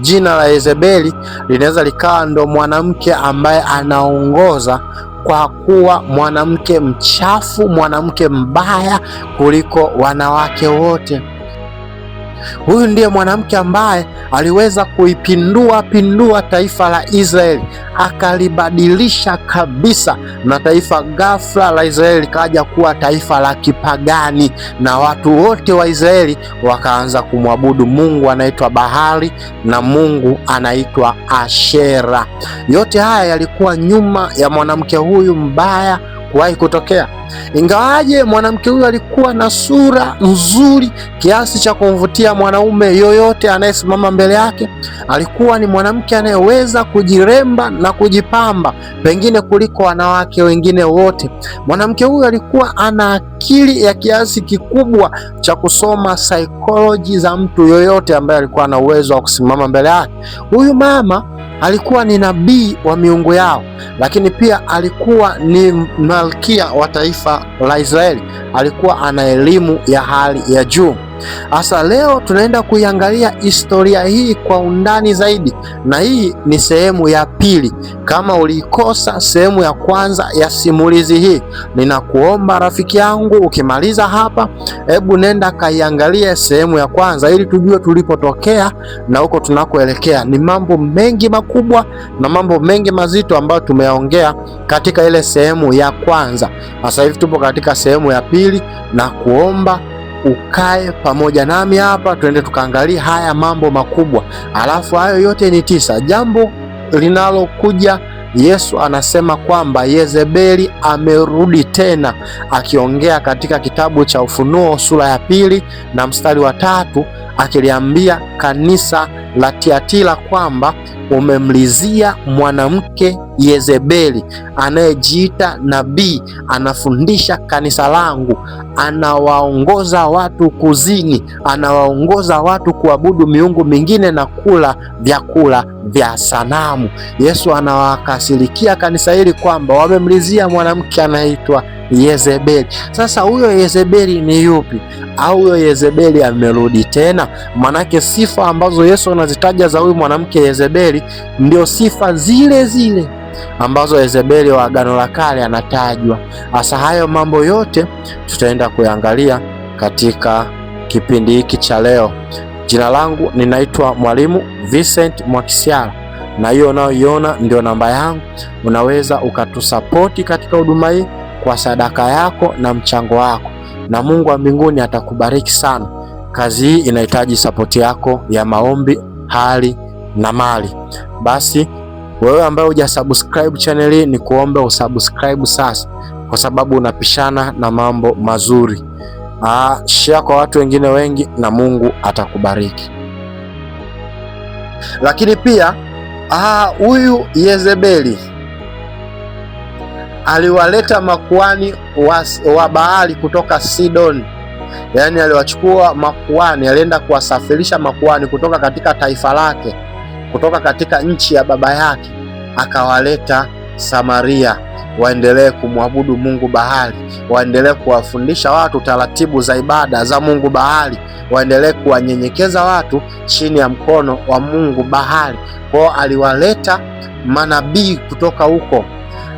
jina la Yezebeli linaweza likawa ndo mwanamke ambaye anaongoza kwa kuwa mwanamke mchafu, mwanamke mbaya kuliko wanawake wote. Huyu ndiye mwanamke ambaye aliweza kuipindua taifa la Israeli, akalibadilisha kabisa, na taifa ghafla la Israeli likaja kuwa taifa la kipagani, na watu wote wa Israeli wakaanza kumwabudu mungu anaitwa Bahali na mungu anaitwa Ashera. Yote haya yalikuwa nyuma ya mwanamke huyu mbaya kuwahi kutokea. Ingawaje mwanamke huyu alikuwa na sura nzuri kiasi cha kumvutia mwanaume yoyote anayesimama mbele yake, alikuwa ni mwanamke anayeweza kujiremba na kujipamba pengine kuliko wanawake wengine wote. Mwanamke huyu alikuwa ana akili ya kiasi kikubwa cha kusoma psychology za mtu yoyote ambaye alikuwa na uwezo wa kusimama mbele yake. Huyu mama alikuwa ni nabii wa miungu yao, lakini pia alikuwa ni malkia wa taifa la Israeli. Alikuwa ana elimu ya hali ya juu. Sasa leo tunaenda kuiangalia historia hii kwa undani zaidi, na hii ni sehemu ya pili. Kama uliikosa sehemu ya kwanza ya simulizi hii, ninakuomba rafiki yangu, ukimaliza hapa, hebu nenda kaiangalie sehemu ya kwanza ili tujue tulipotokea na huko tunakoelekea. Ni mambo mengi makubwa na mambo mengi mazito ambayo tumeyaongea katika ile sehemu ya kwanza. Sasa hivi tupo katika sehemu ya pili, na kuomba ukae pamoja nami hapa, tuende tukaangalia haya mambo makubwa. Alafu hayo yote ni 9. Jambo linalokuja, Yesu anasema kwamba Yezebeli amerudi tena, akiongea katika kitabu cha Ufunuo sura ya 2 na mstari wa 3, akiliambia kanisa la Tiatira kwamba umemlizia mwanamke Yezebeli anayejiita nabii, anafundisha kanisa langu, anawaongoza watu kuzini, anawaongoza watu kuabudu miungu mingine na kula vyakula vya sanamu. Yesu anawakasirikia kanisa hili kwamba wamemlizia mwanamke anaitwa Yezebeli. Sasa huyo Yezebeli ni yupi? Au huyo Yezebeli amerudi tena? Manake sifa ambazo Yesu anazitaja za huyu mwanamke Yezebeli ndio sifa zile zile ambazo Yezebeli wa Agano la Kale anatajwa. Hasa hayo mambo yote tutaenda kuyangalia katika kipindi hiki cha leo. Jina langu ninaitwa Mwalimu Vincent Mwakisyala, na hiyo unayoiona ndio namba yangu. Unaweza ukatusapoti katika huduma hii kwa sadaka yako na mchango wako, na Mungu wa mbinguni atakubariki sana. Kazi hii inahitaji sapoti yako ya maombi, hali na mali. Basi wewe ambaye hujasubscribe channel hii, ni kuombe usubscribe sasa, kwa sababu unapishana na mambo mazuri. Share kwa watu wengine wengi na Mungu atakubariki. Lakini pia huyu Yezebeli aliwaleta makuhani wa Baali kutoka Sidoni. Yaani aliwachukua makuhani, alienda kuwasafirisha makuhani kutoka katika taifa lake, kutoka katika nchi ya baba yake, akawaleta Samaria waendelee kumwabudu Mungu Bahali, waendelee kuwafundisha watu taratibu za ibada za Mungu Bahali, waendelee kuwanyenyekeza watu chini ya mkono wa Mungu Bahali. Kwao aliwaleta manabii kutoka huko.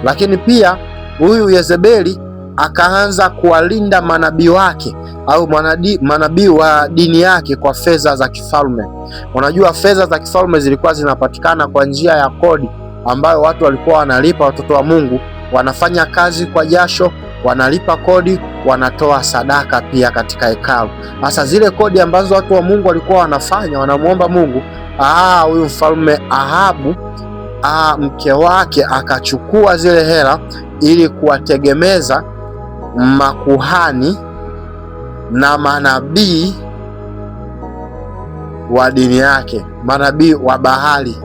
Lakini pia huyu Yezebeli akaanza kuwalinda manabii wake au manabii wa dini yake kwa fedha za kifalme. Unajua fedha za kifalme zilikuwa zinapatikana kwa njia ya kodi ambayo watu walikuwa wanalipa, watoto wa Mungu wanafanya kazi kwa jasho, wanalipa kodi, wanatoa sadaka pia katika hekalu. Sasa zile kodi ambazo watu wa Mungu walikuwa wanafanya, wanamuomba Mungu, huyu mfalme Ahabu mke wake akachukua zile hela ili kuwategemeza makuhani na manabii wa dini yake, manabii wa Bahali.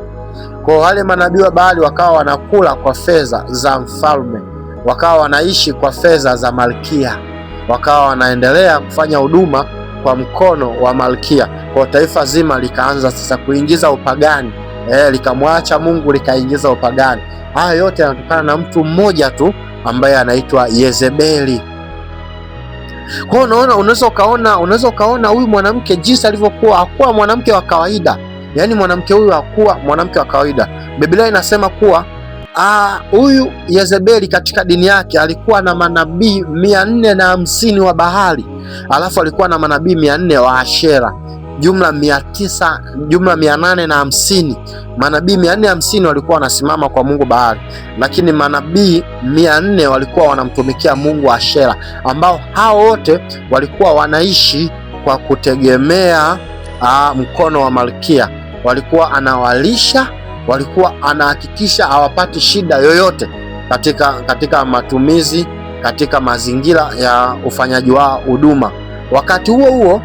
Kwa wale manabii wa Bahali wakawa wanakula kwa fedha za mfalme, wakawa wanaishi kwa fedha za malkia, wakawa wanaendelea kufanya huduma kwa mkono wa malkia. Kwa taifa zima likaanza sasa kuingiza upagani, likamwacha Mungu likaingiza upagani. Haya yote yanatokana na mtu mmoja tu ambaye anaitwa Yezebeli. Kwa unaona, unaweza ukaona huyu mwanamke jinsi alivyokuwa, hakuwa mwanamke wa kawaida. Yaani mwanamke huyu hakuwa mwanamke wa kawaida. Biblia inasema kuwa huyu Yezebeli katika dini yake alikuwa na manabii 450 wa Baali, alafu alikuwa na manabii 400 wa Ashera, jumla 850. Manabii 450 walikuwa wanasimama kwa Mungu Baali, lakini manabii 400 walikuwa wanamtumikia Mungu wa Ashera, ambao hao wote walikuwa wanaishi kwa kutegemea mkono wa malkia. Walikuwa anawalisha, walikuwa anahakikisha hawapati shida yoyote katika matumizi, katika mazingira ya ufanyaji wa huduma. Wakati huo huo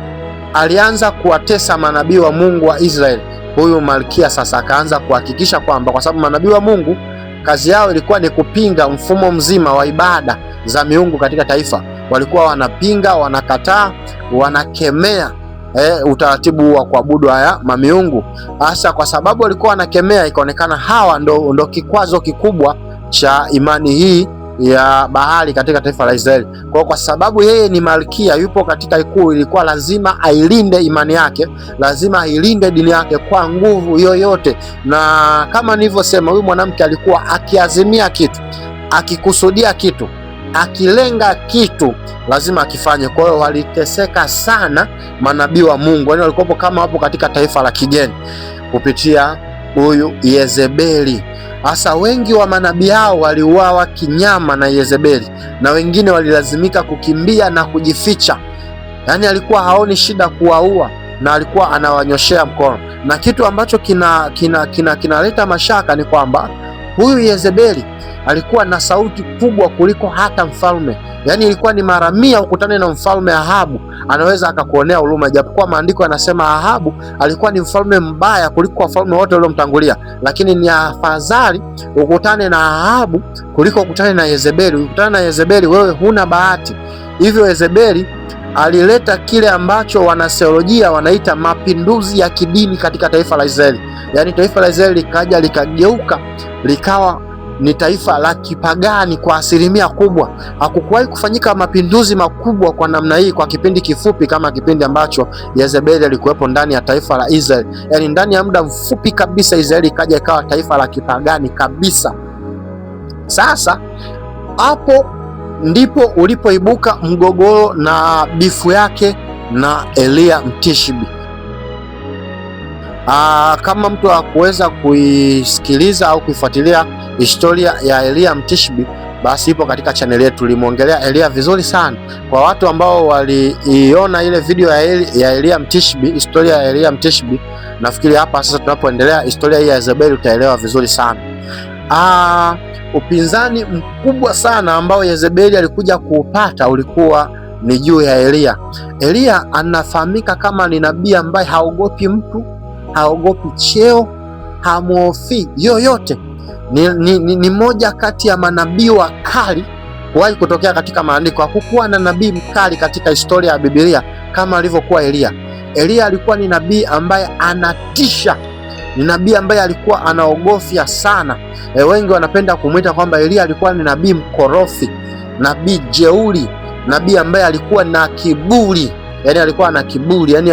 alianza kuwatesa manabii wa Mungu wa Israeli. Huyu malkia sasa akaanza kuhakikisha kwamba, kwa sababu manabii wa Mungu kazi yao ilikuwa ni kupinga mfumo mzima wa ibada za miungu katika taifa. Walikuwa wanapinga, wanakataa, wanakemea utaratibu wa kuabudu haya mamiungu. Hasa kwa sababu walikuwa wanakemea, ikaonekana hawa ndo kikwazo kikubwa cha imani hii ya Baali katika taifa la Israeli. Kwa sababu yeye ni malkia, yupo katika ikulu, ilikuwa lazima ailinde imani yake, lazima ailinde dini yake kwa nguvu yoyote. Na kama nilivyosema, huyu mwanamke alikuwa akiazimia kitu, akikusudia kitu, akilenga kitu, lazima akifanye. Kwa hiyo waliteseka sana manabii wa Mungu, yaani walikuwa kama wapo katika taifa la kigeni kupitia huyu Yezebeli. Hasa wengi wa manabii hao waliuawa kinyama na Yezebeli, na wengine walilazimika kukimbia na kujificha. Yaani alikuwa haoni shida kuwaua, na alikuwa anawanyoshea mkono. Na kitu ambacho kinaleta mashaka ni kwamba huyu Yezebeli alikuwa na sauti kubwa kuliko hata mfalme. Yaani ilikuwa ni mara 100 ukutane na mfalme Ahabu, anaweza akakuonea huruma, japokuwa maandiko yanasema Ahabu alikuwa ni mfalme mbaya kuliko wafalme wote waliomtangulia, lakini ni afadhali ukutane na Ahabu kuliko ukutane na Yezebeli. Ukutane na Yezebeli, wewe huna bahati. Hivyo Yezebeli alileta kile ambacho wanatheolojia wanaita mapinduzi ya kidini katika taifa la Israeli. Yaani taifa la Israeli likaja likageuka likawa ni taifa la kipagani kwa asilimia kubwa. Hakukuwahi kufanyika mapinduzi makubwa kwa namna hii kwa kipindi kifupi kama kipindi ambacho Yezebeli alikuwepo ndani ya taifa la Israeli. Yaani ndani ya muda mfupi kabisa Israeli ikaja ikawa taifa la kipagani kabisa. Sasa hapo ndipo ulipoibuka mgogoro na bifu yake na Elia Mtishbi. Kama mtu hakuweza kuisikiliza au kuifuatilia historia ya Elia Mtishbi, basi ipo katika channel yetu, tulimwongelea Elia vizuri sana. Kwa watu ambao waliiona ile video ya Elia Mtishbi, historia ya Elia Mtishbi, nafikiri hapa sasa tunapoendelea historia hii ya Yezebeli utaelewa vizuri sana. Upinzani mkubwa sana ambao Yezebeli alikuja kuupata ulikuwa ni juu ya Elia. Elia anafahamika kama ni nabii ambaye haogopi mtu, haogopi cheo, hamuofi yoyote. Ni moja kati ya manabii wakali kuwahi kutokea katika maandiko. Hakukuwa na nabii mkali katika historia ya Biblia kama alivyokuwa Elia. Elia alikuwa ni nabii ambaye anatisha, ni nabii ambaye alikuwa anaogofya sana. Wengi wanapenda kumwita kwamba Elia alikuwa ni nabii mkorofi, nabii jeuri, nabii ambaye alikuwa na kiburi. Yaani alikuwa na kiburi, yaani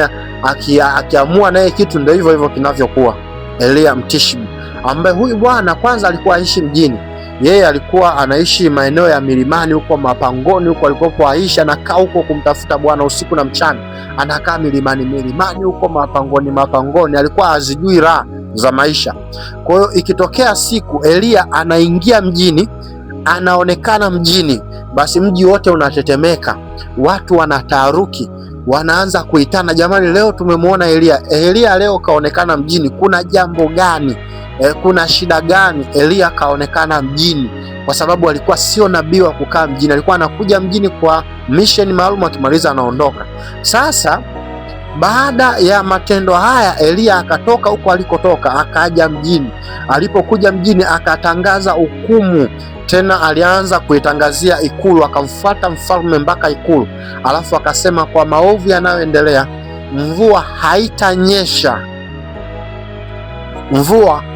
akiamua naye kitu ndio hivyo hivyo kinavyokuwa. Elia Mtishbi ambaye huyu bwana kwanza alikuwa aishi mjini. Yeye alikuwa anaishi maeneo ya milimani huko, mapangoni huko alikuwa aishi, anakaa huko kumtafuta Bwana usiku na mchana. Anakaa milimani huko, mapangoni, alikuwa hazijui raha za maisha. Kwa hiyo ikitokea siku Elia anaingia mjini, anaonekana mjini, basi mji wote unatetemeka, watu wanataharuki, wanaanza kuitana, jamani, leo tumemwona Elia. Elia leo kaonekana mjini, kuna jambo gani? Kuna shida gani? Elia kaonekana mjini, kwa sababu alikuwa sio nabii wa kukaa mjini, alikuwa anakuja mjini kwa mission maalum, akimaliza anaondoka. Sasa baada ya matendo haya Elia akatoka huko alikotoka akaja mjini. Alipokuja mjini akatangaza hukumu, tena alianza kuitangazia ikulu, akamfuata mfalme mpaka ikulu, alafu akasema kwa maovu yanayoendelea mvua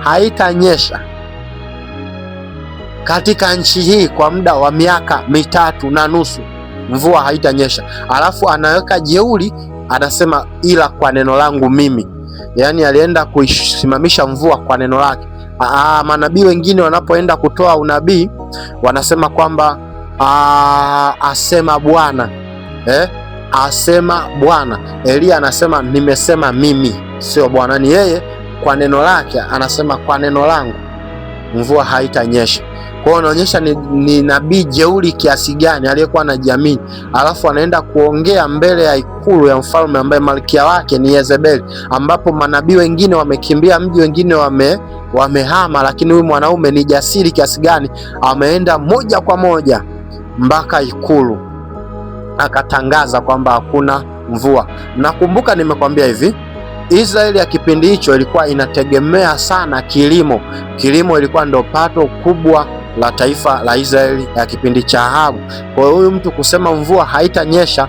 haitanyesha katika nchi hii kwa muda wa miaka 3.5, mvua haitanyesha. Alafu anaweka jeuri, anasema ila kwa neno langu mimi. yani alienda kuisimamisha mvua kwa neno lake. Manabii wengine wanapoenda kutoa unabii wanasema kwamba asema Bwana, asema Bwana. Elia anasema nimesema mimi, sio Bwana. Ni yeye kwa neno lake anasema kwa neno langu mvua haitanyesha. Kwa hiyo anaonyesha ni nabii jeuri kiasi gani aliyekuwa anajiamini, alafu anaenda kuongea mbele ya ikulu ya mfalme ambaye malkia wake ni Yezebeli, ambapo manabii wengine wamekimbia mji, wengine wamehama, lakini huyu mwanaume ni jasiri kiasi gani, ameenda moja kwa moja mpaka ikulu akatangaza kwamba hakuna mvua. Nakumbuka nimekwambia hivi, Israeli ya kipindi hicho ilikuwa inategemea sana kilimo. Kilimo ilikuwa ndo pato kubwa la taifa la Israeli ya kipindi cha Ahabu. Kwa hiyo huyu mtu kusema mvua haitanyesha,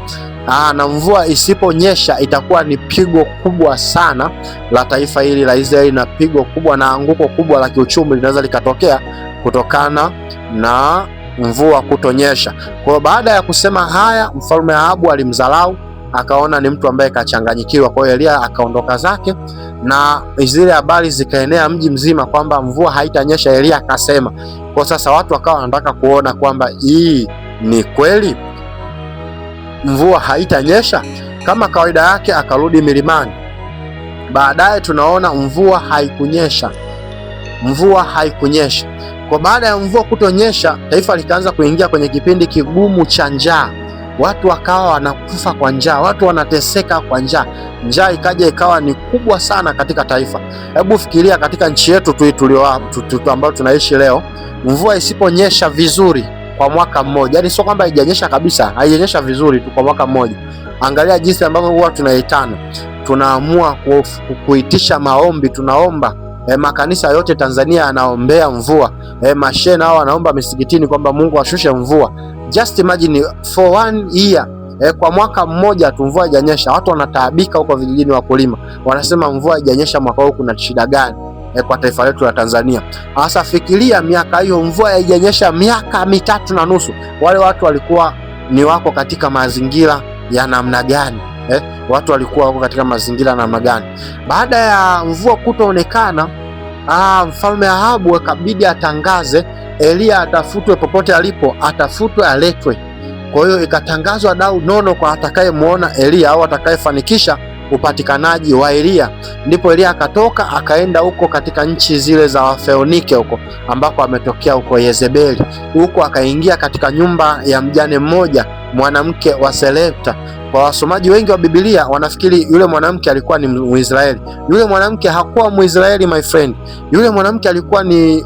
na mvua isiponyesha itakuwa ni pigo kubwa sana la taifa hili la Israeli, na pigo kubwa na anguko kubwa la kiuchumi linaweza likatokea kutokana na mvua kutonyesha. Kwa hiyo baada ya kusema haya, mfalme Ahabu alimdharau, akaona ni mtu ambaye kachanganyikiwa. Kwa hiyo Elia akaondoka zake, na zile habari zikaenea mji mzima kwamba mvua haitanyesha. Elia akasema. Kwa sasa watu wakawa wanataka kuona kwamba hii ni kweli mvua haitanyesha. Kama kawaida yake akarudi milimani. Baadaye tunaona mvua haikunyesha. Kwa baada ya mvua kutonyesha, taifa likaanza kuingia kwenye kipindi kigumu cha njaa. Watu wakawa wanakufa kwa njaa, watu wanateseka kwa njaa. Njaa ikaja ikawa ni kubwa sana katika taifa. Hebu fikiria katika nchi yetu ambayo tunaishi leo, mvua isiponyesha vizuri kwa mwaka mmoja, yani sio kwamba haijanyesha kabisa, haijanyesha vizuri tu kwa mwaka mmoja. Angalia jinsi ambavyo huwa tunaitana, tunaamua kuitisha maombi, tunaomba makanisa yote Tanzania yanaombea mvua, mashehe nao wanaomba misikitini kwamba Mungu ashushe mvua. Just imagine for 1 year, kwa mwaka mmoja tu mvua haijanyesha. Watu wanataabika huko vijijini, wakulima wanasema mvua haijanyesha mwaka huu, kuna shida gani kwa taifa letu la Tanzania? Sasa fikiria miaka hiyo mvua haijanyesha miaka 3.5. Wale watu walikuwa ni wako katika mazingira ya namna gani? Watu walikuwa wako katika mazingira namna gani? Baada ya mvua kutoonekana, mfalme Ahabu akabidi atangaze Elia atafutwe popote alipo, atafutwe aletwe. Kwa hiyo ikatangazwa dau nono kwa atakayemuona Elia au atakayefanikisha upatikanaji wa Elia. Ndipo Elia akatoka akaenda huko katika nchi zile za Wafeonike huko ambako ametokea huko Yezebeli. Huko akaingia katika nyumba ya mjane mmoja, mwanamke wa Sarepta. Kwa wasomaji wengi wa Biblia wanafikiri yule mwanamke alikuwa ni Mwisraeli. Yule mwanamke hakuwa Mwisraeli my friend. Yule mwanamke alikuwa ni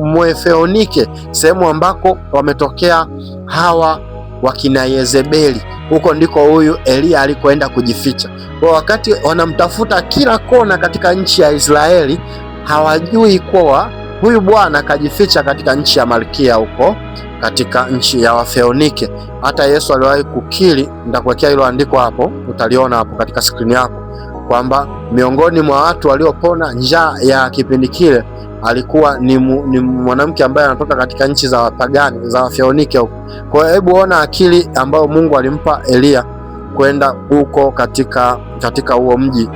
Mwefeonike, sehemu ambako wametokea hawa wakina Yezebeli. Huko ndiko huyu Elia alikoenda kujificha. Kwa wakati wanamtafuta kila kona katika nchi ya Israeli, hawajui kuwa huyu bwana kajificha katika nchi ya Malkia huko katika nchi ya Wafeonike. Hata Yesu aliwahi kukiri, nitakuwekea hilo andiko hapo, utaliona hapo katika skrini yako, kwamba miongoni mwa watu waliopona njaa ya kipindi kile alikuwa ni mwanamke ambaye anatoka katika nchi za wapagani za Wafeonike huko. Kwa hiyo hebu ona akili ambayo Mungu alimpa Elia kwenda huko katika huo mji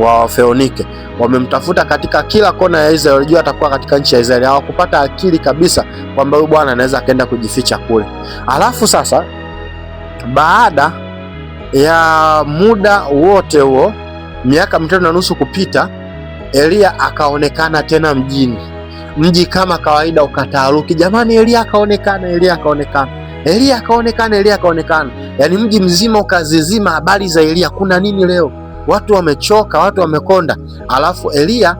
wa Wafeonike. Wamemtafuta katika kila kona ya Israeli, walijua atakuwa katika nchi ya Israeli. Hawakupata akili kabisa kwamba huyu bwana anaweza akaenda kujificha kule. Alafu sasa baada ya muda wote huo, miaka 3.5 kupita, Elia akaonekana tena mjini. Mji kama kawaida ukataharuki, jamani, Elia akaonekana. Yaani mji mzima ukazizima habari za Elia. Kuna nini leo? Watu wamechoka, watu wamekonda. Alafu Elia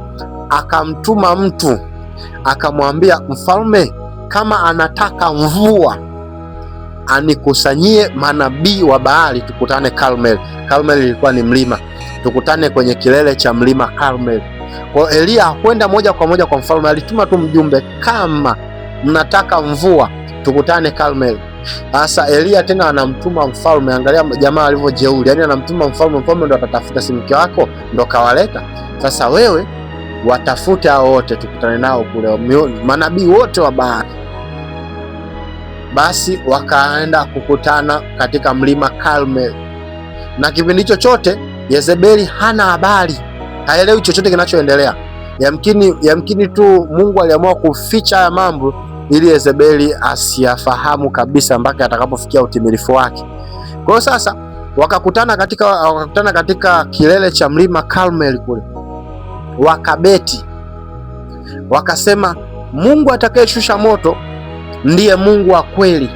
akamtuma mtu akamwambia mfalme, kama anataka mvua anikusanyie manabii wa Baali, tukutane Karmel. Karmel ilikuwa ni mlima, tukutane kwenye kilele cha mlima Karmel. Kwa Elia hakwenda moja kwa moja kwa mfalme, alituma tu mjumbe, kama mnataka mvua tukutane Karmel. Sasa Elia tena anamtuma mfalme, angalia jamaa alivyojeuri, yani anamtuma mfalme, mfalme ndo atatafuta, si mke wako ndo kawaleta. Sasa wewe watafute hao wote tukutane nao kule, manabii wote wa Baali. Basi wakaenda kukutana katika mlima Karmel, na kipindi hicho chote Yezebeli hana habari. haelewi chochote kinachoendelea. Yamkini tu Mungu aliamua kuficha haya mambo ili Yezebeli asiyafahamu kabisa mpaka atakapofikia utimilifu wake. Kwa hiyo sasa wakakutana katika kilele cha mlima Karmeli kule, wakabeti, wakasema Mungu atakayeshusha moto ndiye Mungu wa kweli.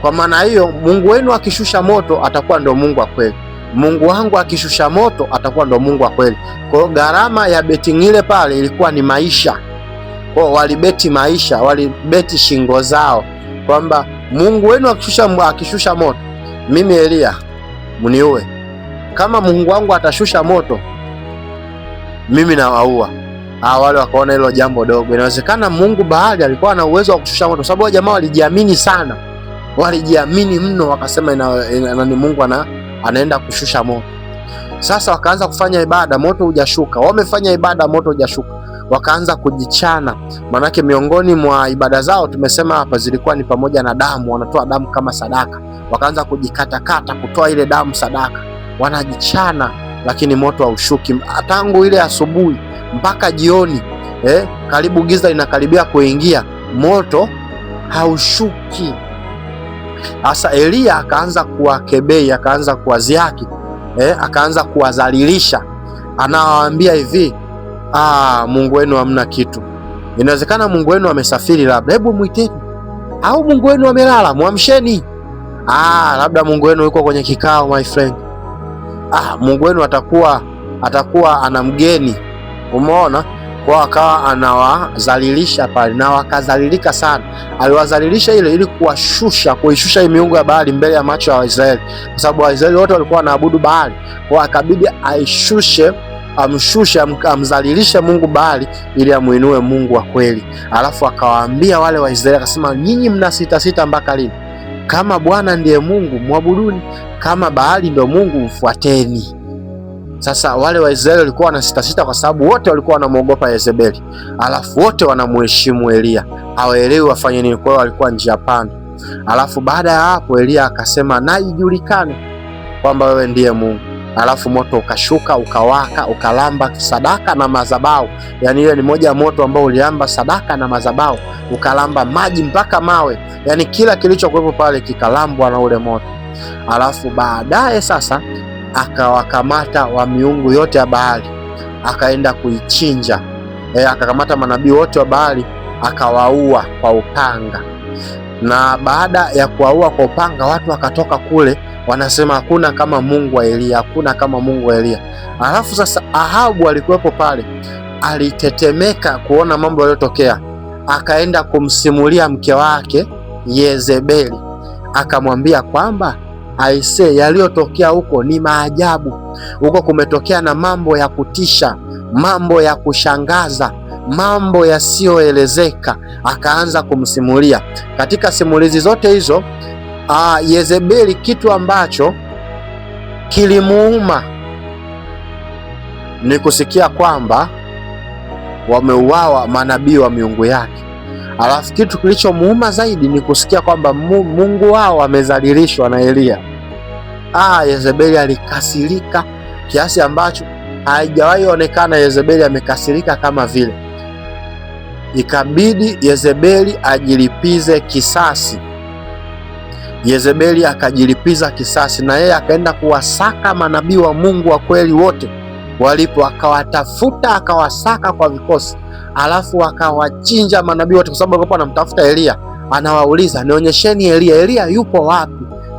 Kwa maana hiyo, Mungu wenu akishusha moto atakuwa ndio Mungu wa kweli, Mungu wangu akishusha moto atakuwa ndio Mungu wa kweli. Kwa hiyo gharama ya betting ile pale ilikuwa ni maisha. Kwa hiyo walibeti maisha, walibeti shingo zao kwamba Mungu wenu akishusha moto, mimi Elia mniue. Kama Mungu wangu atashusha moto, mimi nawaua. Wale wakaona hilo jambo dogo. Inawezekana Mungu Baali alikuwa na uwezo wa kushusha moto, sababu jamaa walijiamini sana, walijiamini mno, wakasema ni Mungu anaenda kushusha moto. Sasa wakaanza kufanya ibada, moto hujashuka. Wamefanya ibada, moto hujashuka. Wakaanza kujichana, manake miongoni mwa ibada zao tumesema hapa zilikuwa ni pamoja na damu, wanatoa damu kama sadaka. Wakaanza kujikatakata kutoa ile damu sadaka, wanajichana, lakini moto haushuki tangu ile asubuhi mpaka jioni. Karibu giza linakaribia kuingia, moto haushuki. Sasa Elia akaanza kuwakebei, akaanza kuwaziaki, akaanza kuwadhalilisha. Anawaambia hivi, Mungu wenu hamna kitu. Inawezekana Mungu wenu amesafiri, labda hebu mwiteni, au Mungu wenu amelala, muamsheni. Labda Mungu wenu yuko kwenye kikao, my friend. Mungu wenu atakuwa ana mgeni. Umeona? Kwa akawa anawadhalilisha pale, na wakadhalilika sana. Aliwadhalilisha ili kuishusha hii miungu ya Baali mbele ya macho ya Waisraeli, kwa sababu Waisraeli wote walikuwa wanaabudu Baali. Kwa akabidi amdhalilishe Mungu Baali ili amuinue Mungu wa kweli. Alafu akawaambia wale Waisraeli, akasema, nyinyi mna sita mpaka lini? Kama Bwana ndiye Mungu mwabuduni, kama Baali ndio Mungu mfuateni. Sasa wale Waisraeli walikuwa wana sita kwa sababu wote walikuwa wanamwogopa Yezebeli, alafu wote wanamheshimu Elia, hawaelewi wafanye nini. Kwa hiyo walikuwa njia panda. Alafu baada ya hapo Elia akasema, na ijulikane kwamba wewe ndiye Mungu. Alafu moto ukashuka, ukawaka, ukalamba sadaka na madhabahu. Yani ile ni moja ya moto ambao uliamba sadaka na madhabahu, ukalamba maji mpaka mawe, yani kila kilichokuwepo pale kikalambwa na ule moto. Alafu baadaye sasa akawakamata wa miungu yote ya Baali, akaenda kuichinja. Akakamata manabii wote wa Baali, akawaua kwa upanga. Na baada ya kuwaua kwa upanga, watu wakatoka kule wanasema hakuna kama Mungu wa Elia, hakuna kama Mungu wa Elia. Alafu sasa Ahabu alikuwepo pale, alitetemeka kuona mambo yaliyotokea. Akaenda kumsimulia mke wake Yezebeli, akamwambia kwamba aise, yaliyotokea huko ni maajabu. Huko kumetokea na mambo ya kutisha, mambo ya kushangaza, mambo yasiyoelezeka. Akaanza kumsimulia. Katika simulizi zote hizo, Yezebeli, kitu ambacho kilimuuma ni kusikia kwamba wameuawa manabii wa miungu yake. Alafu kitu kilichomuuma zaidi ni kusikia kwamba Mungu wao amedhalilishwa na Elia. Yezebeli alikasirika kiasi ambacho haijawahi onekana Yezebeli amekasirika kama vile. Ikabidi Yezebeli ajilipize kisasi. Yezebeli akajilipiza kisasi, na yeye akaenda kuwasaka manabii wa Mungu wa kweli wote walipo, akawatafuta, akawasaka kwa vikosi, alafu akawachinja manabii wote, kwa sababu alikuwa anamtafuta Elia. Anawauliza, nionyesheni Elia, Elia yupo wapi?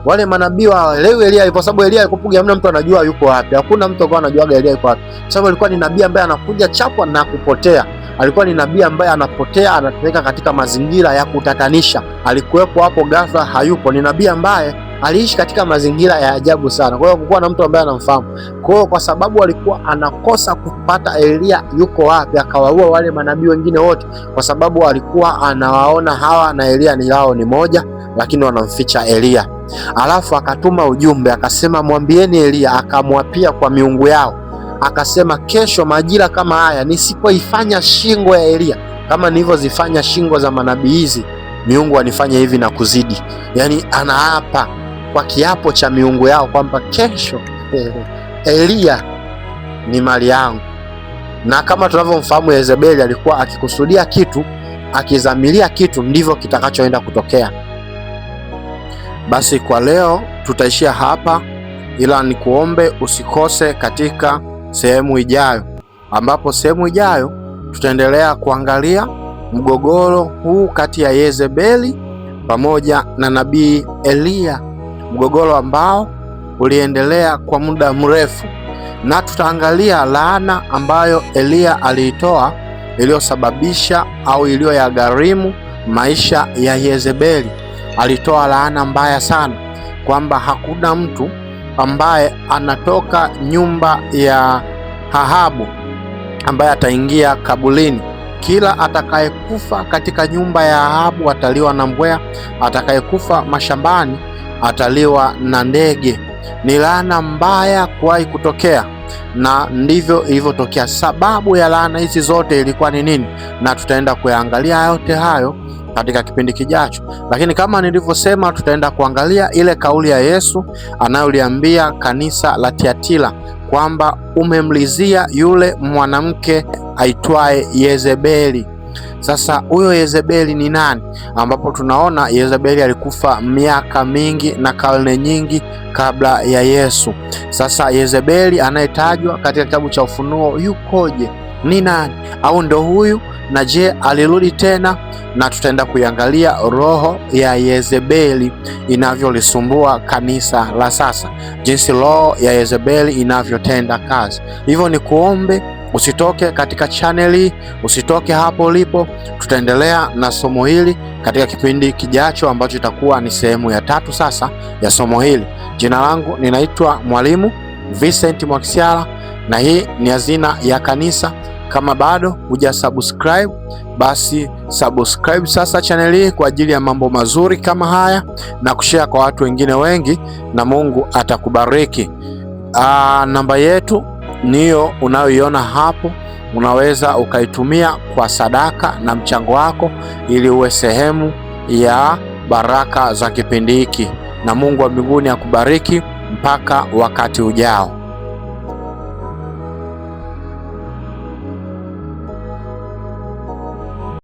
Wale manabii hawaelewi Elia yupo, sababu Elia alikuwa hamna mtu anajua yupo wapi. Hakuna mtu alikuwa anajua Elia yupo wapi, sababu alikuwa ni nabii ambaye anakuja chapwa na kupotea. Alikuwa ni nabii ambaye anapotea, anatoweka katika mazingira ya kutatanisha. Alikuwepo hapo, ghafla hayupo. Ni nabii ambaye aliishi katika mazingira ya ajabu sana. Kwa hiyo hakukuwa na mtu ambaye anamfahamu. Kwa hiyo kwa sababu alikuwa anakosa kupata Elia yuko wapi, akawaua wale manabii wengine wote, kwa sababu alikuwa anawaona hawa na Elia ni lao ni moja, lakini wanamficha Elia. Alafu akatuma ujumbe akasema, mwambieni Elia. Akamwapia kwa miungu yao, akasema, kesho majira kama haya nisipoifanya shingo ya Elia kama nilivyozifanya shingo za manabii hizi, miungu wanifanye hivi na kuzidi. Yani anaapa kwa kiapo cha miungu yao kwamba kesho Elia ni mali yangu. Na kama tunavyomfahamu Yezebeli alikuwa akikusudia kitu, akizamilia kitu, ndivyo kitakachoenda kutokea. Basi kwa leo tutaishia hapa, ila nikuombe usikose katika sehemu ijayo, ambapo sehemu ijayo tutaendelea kuangalia mgogoro huu kati ya Yezebeli pamoja na nabii Eliya, mgogoro ambao uliendelea kwa muda mrefu, na tutaangalia laana ambayo Eliya aliitoa iliyosababisha au iliyoyagharimu maisha ya Yezebeli. Alitoa laana mbaya sana kwamba hakuna mtu ambaye anatoka nyumba ya Ahabu ambaye ataingia kabulini. Kila atakayekufa katika nyumba ya Ahabu ataliwa na mbweha, atakayekufa mashambani ataliwa na ndege. Ni laana mbaya kuwahi kutokea, na ndivyo ilivyotokea. Sababu ya laana hizi zote ilikuwa ni nini? Na tutaenda kuyaangalia yote hayo katika kipindi kijacho, lakini kama nilivyosema, tutaenda kuangalia ile kauli ya Yesu anayoliambia kanisa la Tiatira kwamba umemlizia yule mwanamke aitwaye Yezebeli. Sasa huyo Yezebeli ni nani? Ambapo tunaona Yezebeli alikufa miaka mingi na karne nyingi kabla ya Yesu. Sasa Yezebeli anayetajwa katika kitabu cha Ufunuo yukoje? Ni nani? Au ndo huyu? Na je, alirudi tena? Na tutaenda kuiangalia roho ya Yezebeli inavyolisumbua kanisa la sasa, jinsi roho ya Yezebeli inavyotenda kazi. Hivyo ni kuombe usitoke katika chaneli, usitoke hapo ulipo. Tutaendelea na somo hili katika kipindi kijacho ambacho itakuwa ni sehemu ya 3 sasa ya somo hili. Jina langu ninaitwa Mwalimu Vincent Mwakisyala na hii ni Hazina ya Kanisa. Kama bado hujasubscribe, basi subscribe sasa channel hii kwa ajili ya mambo mazuri kama haya na kushare kwa watu wengine wengi, na Mungu atakubariki. Namba yetu niyo unayoiona hapo, unaweza ukaitumia kwa sadaka na mchango wako ili uwe sehemu ya baraka za kipindi hiki, na Mungu wa mbinguni akubariki mpaka wakati ujao.